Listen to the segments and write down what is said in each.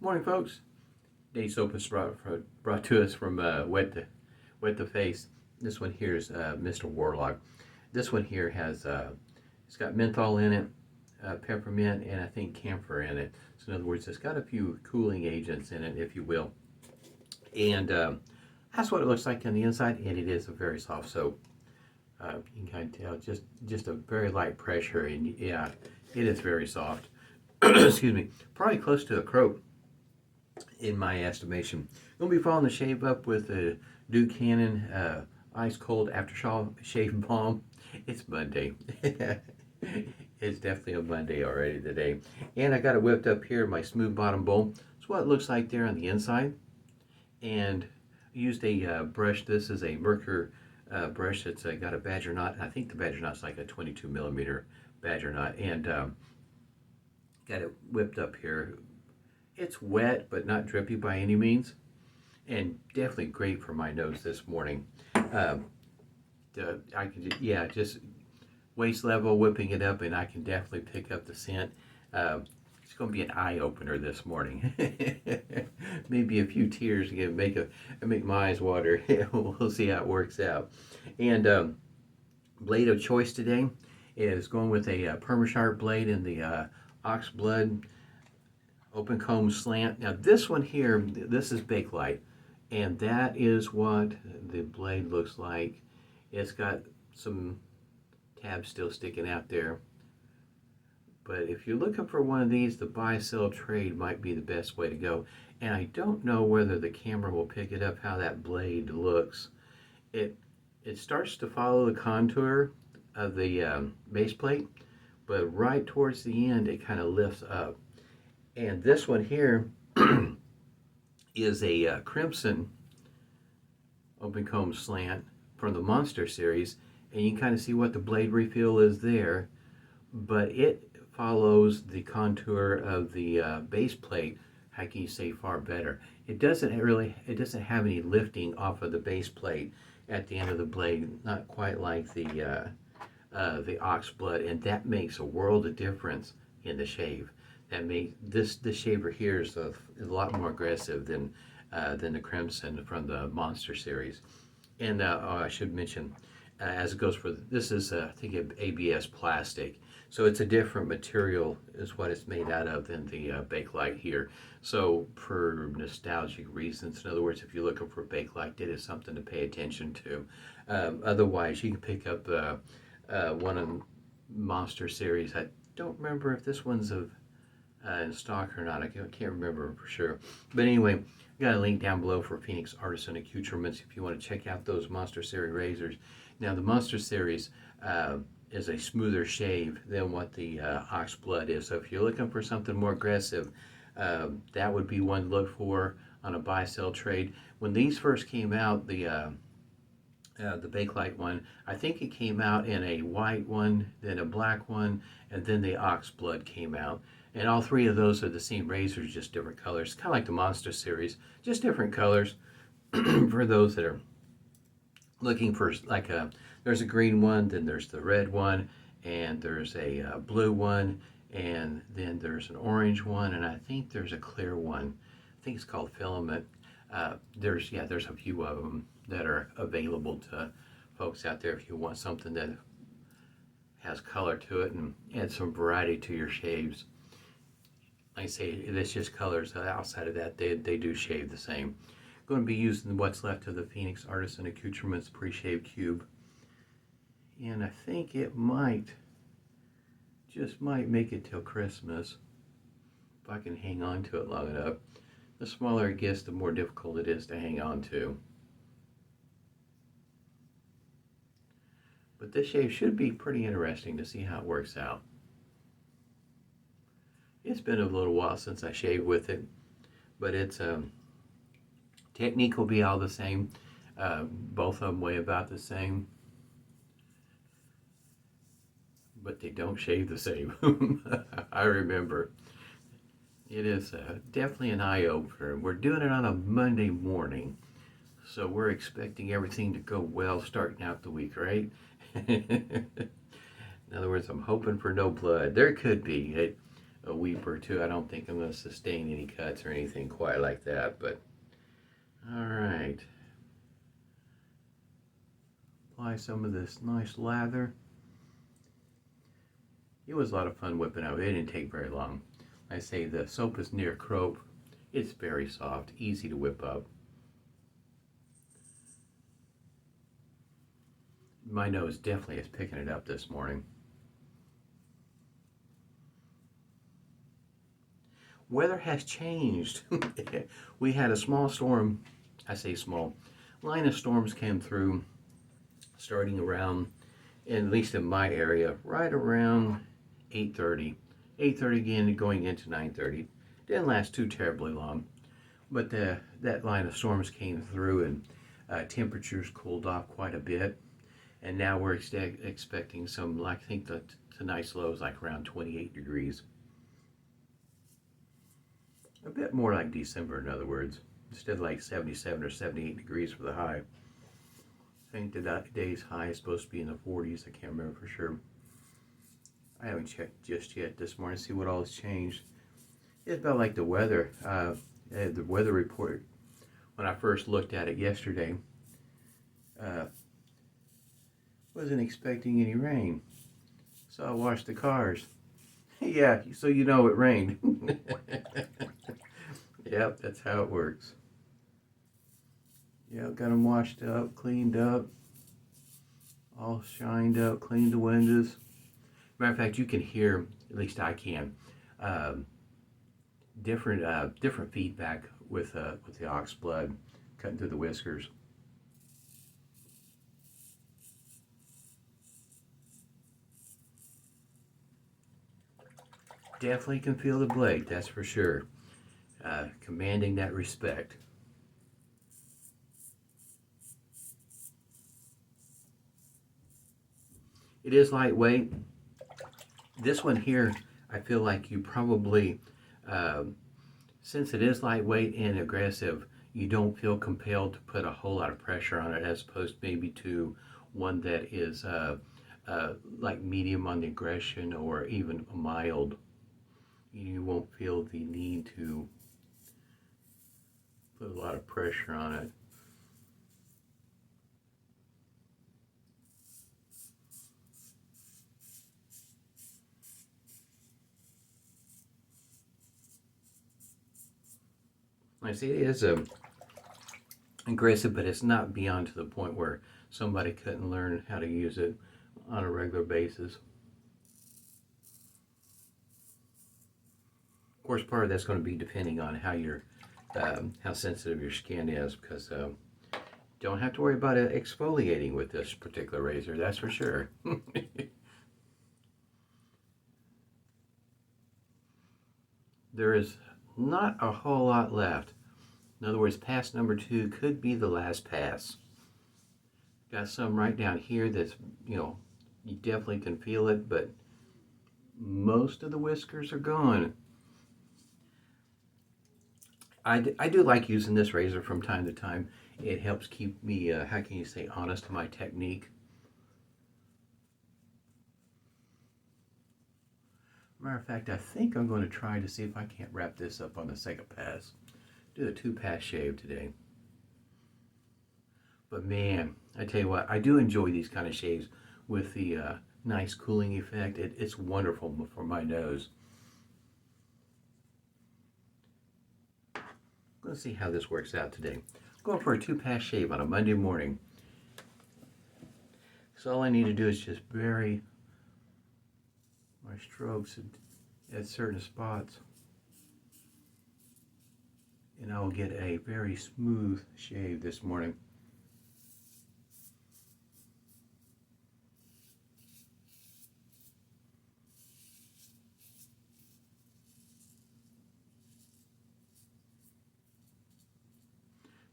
Morning, folks. Today's soap is brought to us from Wet the Face. This one here is Mr. Warlock. This one here has it's got menthol in it, peppermint, and I think camphor in it. So in other words, it's got a few cooling agents in it, if you will. And that's what it looks like on the inside, and it is a very soft soap. You can kind of tell just a very light pressure, and yeah, it is very soft. Excuse me, probably close to a croak in my estimation. I'm going to be following the shave up with a Duke Cannon ice cold aftershave balm. It's Monday. It's definitely a Monday already today. And I got it whipped up here in my smooth bottom bowl. That's what it looks like there on the inside. And I used a brush. This is a Merkur brush that's got a badger knot. I think the badger knot's like a 22 millimeter badger knot. And got it whipped up here. It's wet, but not drippy by any means, and definitely great for my nose this morning. I can, yeah, just waist level whipping it up, and I can definitely pick up the scent. It's going to be an eye opener this morning. Maybe a few tears again, make my eyes water. We'll see how it works out. And blade of choice today is going with a Perma-Sharp blade in the Ox Blood Open Comb Slant. Now this one here, this is Bakelite, and that is what the blade looks like. It's got some tabs still sticking out there, but if you're looking for one of these, the buy sell trade might be the best way to go. And I don't know whether the camera will pick it up how that blade looks. It starts to follow the contour of the base plate, but right towards the end it kind of lifts up. And this one here is a Crimson Open Comb Slant from the Monster series, and you can kind of see what the blade refill is there, but it follows the contour of the base plate. How can you say far better? It doesn't have any lifting off of the base plate at the end of the blade, not quite like the Ox Blood, and that makes a world of difference in the shave. That makes this shaver here is a lot more aggressive than the Crimson from the Monster series. And I should mention, as it goes for this is I think ABS plastic, so it's a different material is what it's made out of than the Bakelite here. So for nostalgic reasons, in other words, if you're looking for Bakelite, it is something to pay attention to. Otherwise, you can pick up one of the Monster series. I don't remember if this one's in stock or not. I can't remember for sure. But anyway, I got a link down below for Phoenix Artisan Accoutrements if you want to check out those Monster Series razors. Now, the Monster Series is a smoother shave than what the Ox Blood is. So if you're looking for something more aggressive, that would be one to look for on a buy-sell trade. When these first came out, the Bakelite one, I think it came out in a white one, then a black one, and then the Ox Blood came out. And all three of those are the same razors, just different colors. Kind of like the Monster series, just different colors. For those that are looking for there's a green one, then there's the red one, and there's a blue one, and then there's an orange one, and I think there's a clear one. I think it's called Filament. There's a few of them that are available to folks out there if you want something that has color to it and add some variety to your shaves. Like I say, it's just colors. Outside of that, they do shave the same. Going to be using what's left of the Phoenix Artisan Accoutrements pre-shave cube, and I think it just might make it till Christmas if I can hang on to it long enough. The smaller it gets, the more difficult it is to hang on to. But this shave should be pretty interesting to see how it works out. It's been a little while since I shaved with it, but it's technique will be all the same. Both of them weigh about the same, but they don't shave the same. I remember. It is definitely an eye-opener. We're doing it on a Monday morning, so we're expecting everything to go well starting out the week, right? In other words, I'm hoping for no blood. There could be. a weep or two. I don't think I'm going to sustain any cuts or anything quite like that, but all right. Apply some of this nice lather. It was a lot of fun whipping out. It didn't take very long. I say the soap is near crope. It's very soft, easy to whip up. My nose definitely is picking it up this morning. Weather has changed. We had a small storm, I say small, line of storms came through starting around, at least in my area, right around 8:30. 8:30 again going into 9:30. Didn't last too terribly long, but that line of storms came through and temperatures cooled off quite a bit. And now we're expecting some, like, I think tonight's low is like around 28 degrees. A bit more like December, in other words, instead of like 77 or 78 degrees for the high. I think today's high is supposed to be in the 40s. I can't remember for sure. I haven't checked just yet this morning to see what all has changed. It's about like the weather. The weather report, when I first looked at it yesterday, wasn't expecting any rain. So I washed the cars. Yeah, so you know it rained. Yep, that's how it works. Yep, got them washed up, cleaned up, all shined up, cleaned the windows. Matter of fact, you can hear, at least I can, different feedback with the ox blood cutting through the whiskers. Definitely can feel the blade, that's for sure. Commanding that respect. It is lightweight. This one here, I feel like you probably, since it is lightweight and aggressive, you don't feel compelled to put a whole lot of pressure on it, as opposed maybe to one that is like medium on the aggression or even mild. You won't feel the need to put a lot of pressure on it. I see it is aggressive, but it's not beyond to the point where somebody couldn't learn how to use it on a regular basis. Of course, part of that's going to be depending on how sensitive your skin is, because don't have to worry about exfoliating with this particular razor, that's for sure. There is not a whole lot left. In other words, pass number 2 could be the last pass. Got some right down here that's, you definitely can feel it, but most of the whiskers are gone. I do like using this razor from time to time. It helps keep me, how can you say, honest to my technique. Matter of fact, I think I'm going to try to see if I can't wrap this up on the second pass. Do a 2-pass shave today. But man, I tell you what, I do enjoy these kind of shaves with the nice cooling effect. It's wonderful for my nose. Let's see how this works out today. I'm going for a 2-pass shave on a Monday morning. So all I need to do is just vary my strokes at certain spots, and I will get a very smooth shave this morning.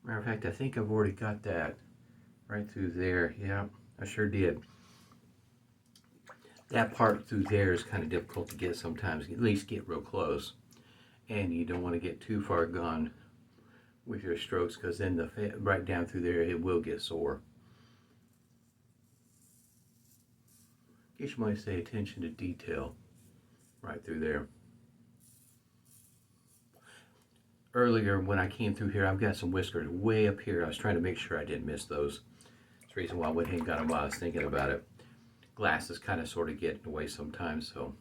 Matter of fact, I think I've already got that right through there. Yeah, I sure did. That part through there is kind of difficult to get sometimes, at least get real close. And you don't want to get too far gone with your strokes, because then right down through there it will get sore. I guess you might say attention to detail right through there. earlier when I came through here, I've got some whiskers way up here. I was trying to make sure I didn't miss those. That's the reason why I went ahead and got them while I was thinking about it. Glasses kind of sort of get in the way sometimes, so.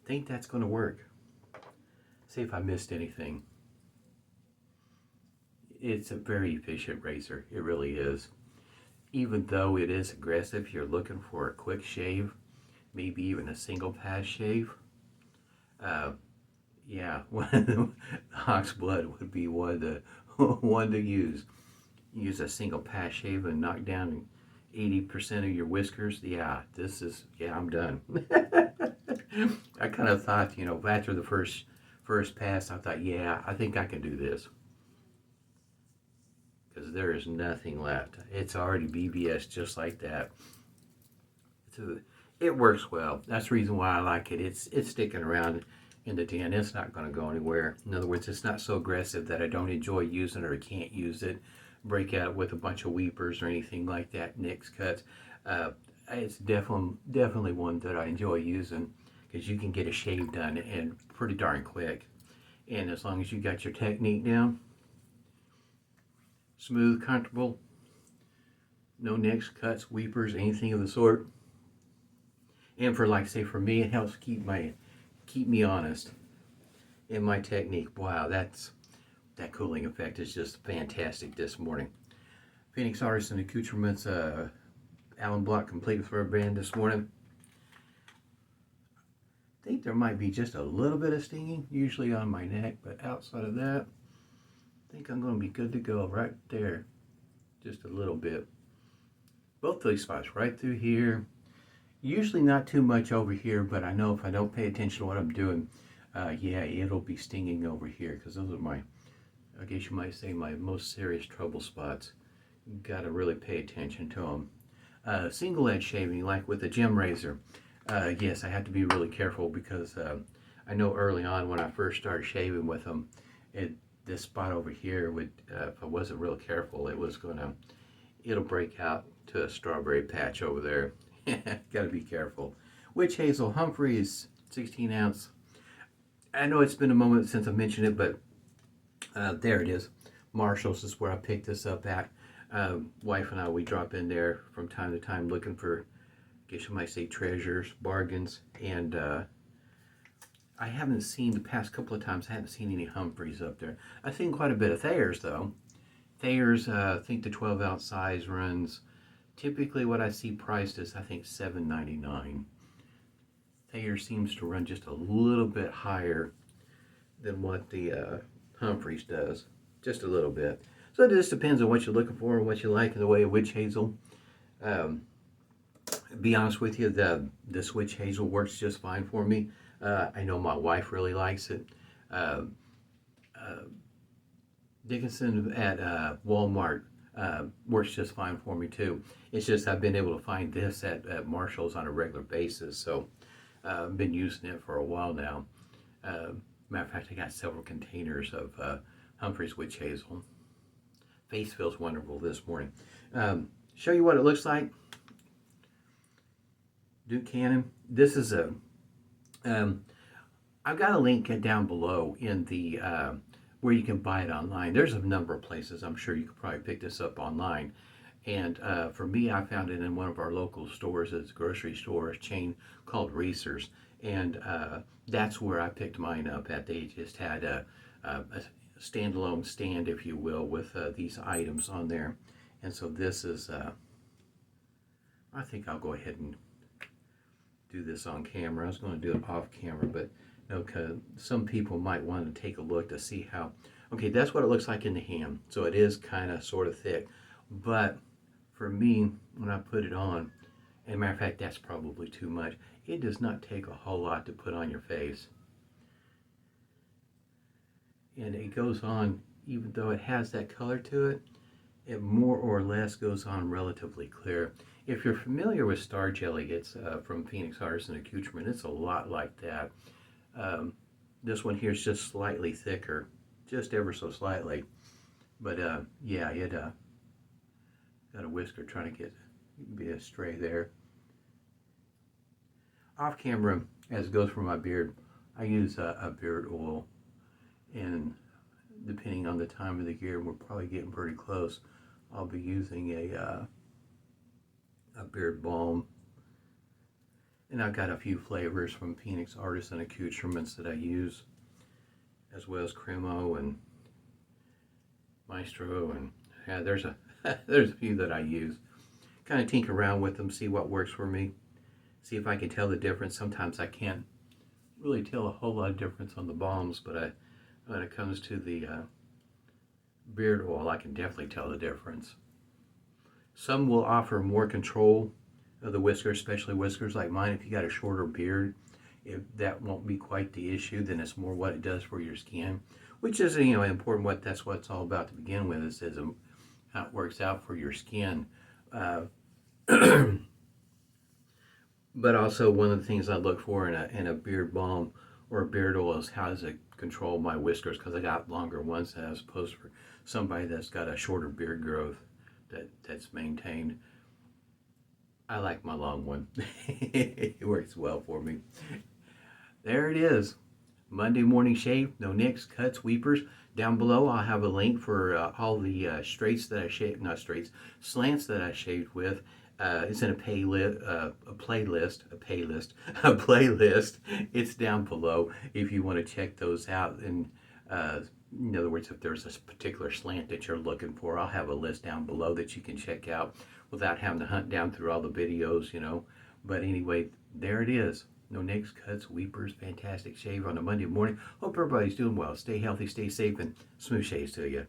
I think that's going to work. See if I missed anything. It's a very efficient razor. It really is. Even though it is aggressive, you're looking for a quick shave, maybe even a single pass shave. Yeah, Ox Blood would be one to use. Use a single pass shave and knock down 80% of your whiskers. Yeah, I'm done. I kind of thought, after the first pass, I thought, yeah, I think I can do this. Because there is nothing left. It's already BBS just like that. It works well. That's the reason why I like it. It's sticking around in the den. It's not going to go anywhere. In other words, it's not so aggressive that I don't enjoy using it or can't use it. Break out with a bunch of weepers or anything like that, nicks, cuts. It's definitely one that I enjoy using because you can get a shave done and pretty darn quick. And as long as you got your technique down, smooth, comfortable, no nicks, cuts, weepers, anything of the sort. And for, like, say, for me, it helps keep me honest in my technique. Wow, that cooling effect is just fantastic this morning. Phoenix Artisan Accoutrements alum block complete with rubber band this morning. I think there might be just a little bit of stinging, usually on my neck, but outside of that, I think I'm going to be good to go right there. Just a little bit. Both of these spots right through here. Usually not too much over here, but I know if I don't pay attention to what I'm doing, yeah, it'll be stinging over here because those are I guess you might say, my most serious trouble spots. You've got to really pay attention to them. Single edge shaving, like with a gem razor, yes, I have to be really careful because I know early on when I first started shaving with them, this spot over here would, if I wasn't real careful, it'll break out to a strawberry patch over there. Got to be careful. Witch hazel, Humphreys, 16 ounce. I know it's been a moment since I mentioned it, but there it is. Marshall's is where I picked this up at. Wife and I, we drop in there from time to time looking for, I guess you might say, treasures, bargains, and I haven't seen, the past couple of times, I haven't seen any Humphreys up there. I've seen quite a bit of Thayers, though. Thayers, I think the 12 ounce size runs, typically what I see priced is, I think, $7.99. Thayer seems to run just a little bit higher than what the Humphreys does. Just a little bit. So it just depends on what you're looking for and what you like in the way of witch hazel. Be honest with you, this witch hazel works just fine for me. I know my wife really likes it. Dickinson at Walmart works just fine for me too. It's just I've been able to find this at Marshall's on a regular basis, so I've been using it for a while now. Matter of fact, I got several containers of Humphreys witch hazel. Face feels wonderful this morning. Show you what it looks like. Duke Cannon. This is I've got a link down below in the where you can buy it online. There's a number of places. I'm sure you could probably pick this up online. And for me, I found it in one of our local stores. It's a grocery store, a chain called Reese's. And that's where I picked mine up at. They just had a standalone stand, if you will, with these items on there. And so this is, I think I'll go ahead and do this on camera. I was going to do it off camera, but okay, some people might want to take a look to see how, okay, that's what it looks like in the hand. So it is kind of sort of thick, but for me, when I put it on, and matter of fact, that's probably too much. It does not take a whole lot to put on your face. And it goes on, even though it has that color to it, it more or less goes on relatively clear. If you're familiar with Star Jelly, it's from Phoenix Artisan Accoutrement. It's a lot like that. This one here is just slightly thicker, just ever so slightly. But yeah, it got a whisker trying to be a stray there. Off camera, as it goes for my beard, I use a beard oil, and depending on the time of the year, we're probably getting pretty close. I'll be using a beard balm, and I've got a few flavors from Phoenix Artisan Accoutrements that I use, as well as Cremo and Maestro, and yeah, there's a there's a few that I use. Kind of tinker around with them, see what works for me, see if I can tell the difference. Sometimes I can't really tell a whole lot of difference on the balms, but when it comes to the beard oil, I can definitely tell the difference. Some will offer more control of the whiskers, especially whiskers like mine. If you got a shorter beard, if that won't be quite the issue, then it's more what it does for your skin, which is, you know, important. That's what it's all about to begin with, is how it works out for your skin. But also, one of the things I look for in a beard balm or a beard oil is how does it control my whiskers, because I got longer ones as opposed to somebody that's got a shorter beard growth that's maintained. I like my long one. It works well for me. There it is. Monday morning shave, no nicks, cuts, weepers. Down below I'll have a link for all the straights that I shaved, not straights, slants that I shaved with. It's in a playlist. It's down below if you want to check those out. And in other words, if there's a particular slant that you're looking for, I'll have a list down below that you can check out without having to hunt down through all the videos, you know. But anyway, there it is. No nicks, cuts, weepers, fantastic shave on a Monday morning. Hope everybody's doing well. Stay healthy, stay safe, and smooth shaves to you.